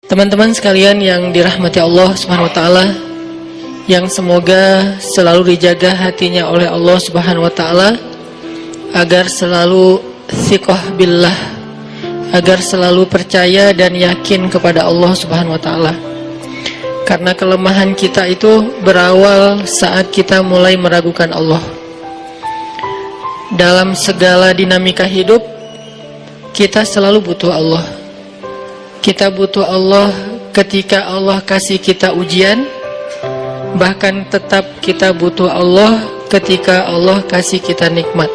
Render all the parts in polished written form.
Teman-teman sekalian yang dirahmati Allah Subhanahu wa taala, yang semoga selalu dijaga hatinya oleh Allah Subhanahu wa taala agar selalu thiqah billah, agar selalu percaya dan yakin kepada Allah Subhanahu wa taala. Karena kelemahan kita itu berawal saat kita mulai meragukan Allah. Dalam segala dinamika hidup, kita selalu butuh Allah. Kita butuh Allah ketika Allah kasih kita ujian. Bahkan tetap kita butuh Allah ketika Allah kasih kita nikmat.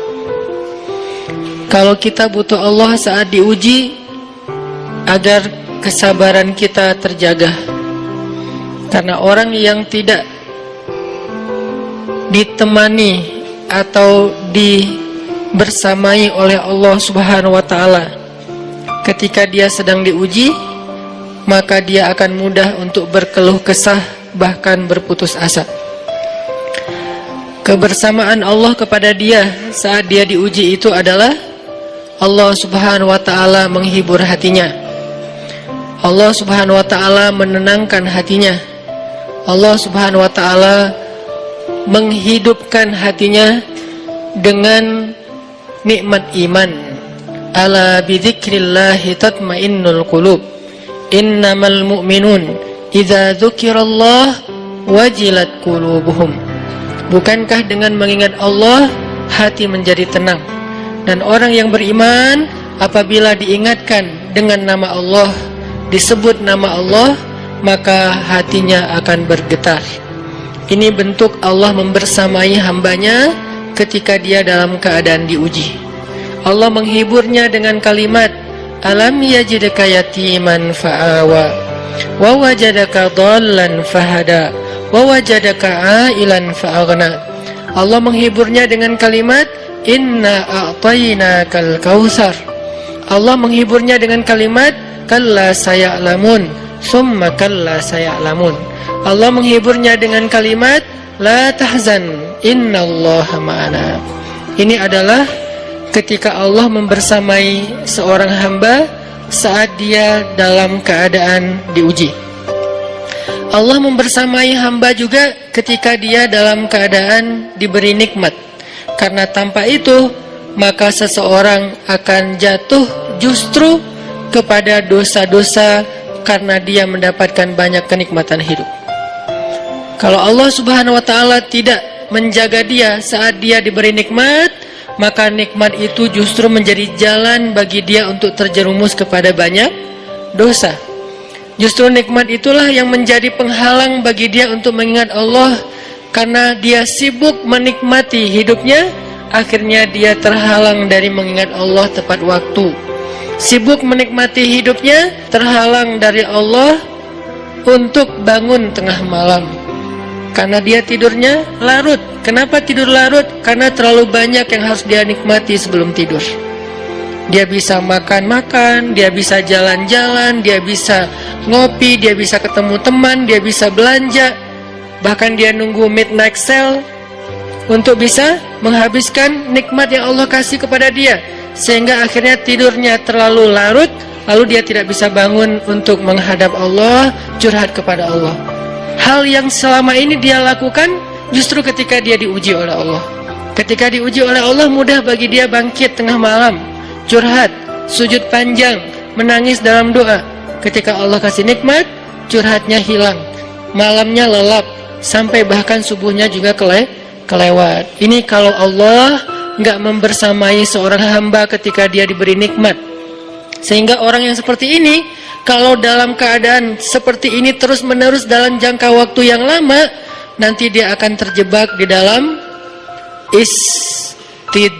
Kalau kita butuh Allah saat diuji, agar kesabaran kita terjaga. Karena orang yang tidak ditemani atau dibersamai oleh Allah Subhanahu wa taala ketika dia sedang diuji, maka dia akan mudah untuk berkeluh kesah, bahkan berputus asa. Kebersamaan Allah kepada dia saat dia diuji itu adalah Allah Subhanahu wa taala menghibur hatinya. Allah Subhanahu wa taala menenangkan hatinya. Allah Subhanahu wa taala menghidupkan hatinya dengan nikmat iman. Ala bidzikrillahi tatmainnul qulub. Innamal mu'minun idza dzukirallah wajilat qulubuhum. Bukankah dengan mengingat Allah hati menjadi tenang? Dan orang yang beriman apabila diingatkan dengan nama Allah, disebut nama Allah, maka hatinya akan bergetar. Ini bentuk Allah membersamai hambanya ketika dia dalam keadaan diuji. Allah menghiburnya dengan kalimat, alam yajidka yatiman fa'awa wa wajadaka dhallan fahada wa wajadaka ailan fa'aghna. Allah menghiburnya dengan kalimat, inna a'tainakal kautsar. Allah menghiburnya dengan kalimat, kalla saya'lamun summa kalla saya'lamun. Allah menghiburnya dengan kalimat, la tahzan innallaha ma'ana. Ini adalah ketika Allah membersamai seorang hamba saat dia dalam keadaan diuji. Allah membersamai hamba juga ketika dia dalam keadaan diberi nikmat. Karena tanpa itu, maka seseorang akan jatuh justru kepada dosa-dosa karena dia mendapatkan banyak kenikmatan hidup. Kalau Allah Subhanahu wa taala tidak menjaga dia saat dia diberi nikmat, maka nikmat itu justru menjadi jalan bagi dia untuk terjerumus kepada banyak dosa. Justru nikmat itulah yang menjadi penghalang bagi dia untuk mengingat Allah. Karena dia sibuk menikmati hidupnya, akhirnya dia terhalang dari mengingat Allah tepat waktu. Sibuk menikmati hidupnya, terhalang dari Allah untuk bangun tengah malam. Karena dia tidurnya larut. Kenapa tidur larut? Karena terlalu banyak yang harus dia nikmati sebelum tidur. Dia bisa makan-makan, dia bisa jalan-jalan, dia bisa ngopi, dia bisa ketemu teman, dia bisa belanja. Bahkan dia nunggu midnight sale untuk bisa menghabiskan nikmat yang Allah kasih kepada dia. Sehingga akhirnya tidurnya terlalu larut, lalu dia tidak bisa bangun untuk menghadap Allah, curhat kepada Allah. Hal yang selama ini dia lakukan justru ketika dia diuji oleh Allah. Ketika diuji oleh Allah, mudah bagi dia bangkit tengah malam, curhat, sujud panjang, menangis dalam doa. Ketika Allah kasih nikmat, curhatnya hilang, malamnya lelap, sampai bahkan subuhnya juga kelewat. Ini kalau Allah nggak membersamai seorang hamba ketika dia diberi nikmat. Sehingga orang yang seperti ini, kalau dalam keadaan seperti ini terus-menerus dalam jangka waktu yang lama, nanti dia akan terjebak di dalam istidraj.